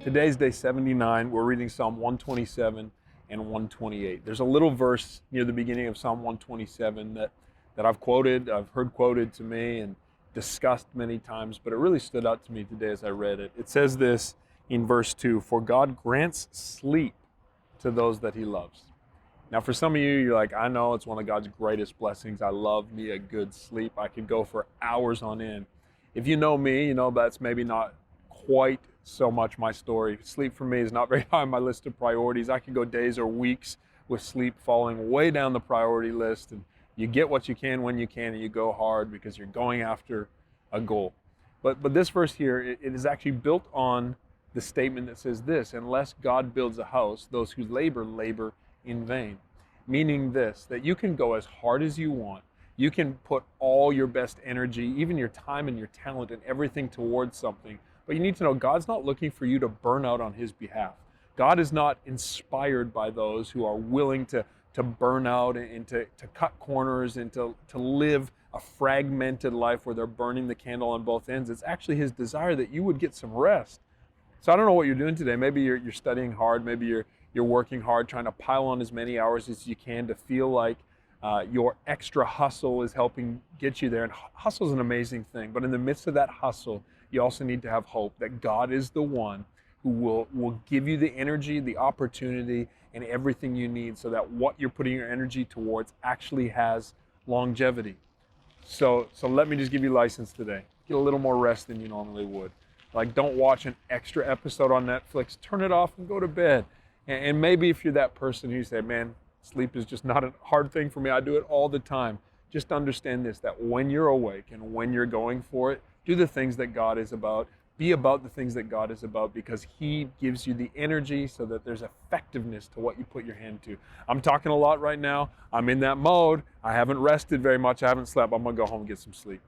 Today's day 79. We're reading Psalm 127 and 128. There's a little verse near the beginning of Psalm 127 that I've heard quoted to me and discussed many times, but it really stood out to me today as I read it. It says this in verse 2, "For God grants sleep to those that he loves." Now for some of you, you're like, I know it's one of God's greatest blessings. I love me a good sleep. I could go for hours on end. If you know me, you know that's maybe not quite so much my story. Sleep for me is not very high on my list of priorities. I could go days or weeks with sleep falling way down the priority list, and you get what you can when you can, and you go hard because you're going after a goal. But this verse here, it is actually built on the statement that says this: unless God builds a house, those who labor in vain. Meaning this, that you can go as hard as you want. You can put all your best energy, even your time and your talent and everything towards something. But you need to know God's not looking for you to burn out on his behalf. God is not inspired by those who are willing to burn out and to cut corners and to live a fragmented life where they're burning the candle on both ends. It's actually his desire that you would get some rest. So I don't know what you're doing today. Maybe you're studying hard. Maybe you're working hard, trying to pile on as many hours as you can to feel like your extra hustle is helping get you there. And hustle is an amazing thing. But in the midst of that hustle, you also need to have hope that God is the one who will give you the energy, the opportunity, and everything you need so that what you're putting your energy towards actually has longevity. So let me just give you license today. Get a little more rest than you normally would. Like, don't watch an extra episode on Netflix. Turn it off and go to bed. And maybe if you're that person who say, man, sleep is just not a hard thing for me, I do it all the time. Just understand this, that when you're awake and when you're going for it, do the things that God is about. Be about the things that God is about, because he gives you the energy so that there's effectiveness to what you put your hand to. I'm talking a lot right now. I'm in that mode. I haven't rested very much. I haven't slept. I'm going to go home and get some sleep.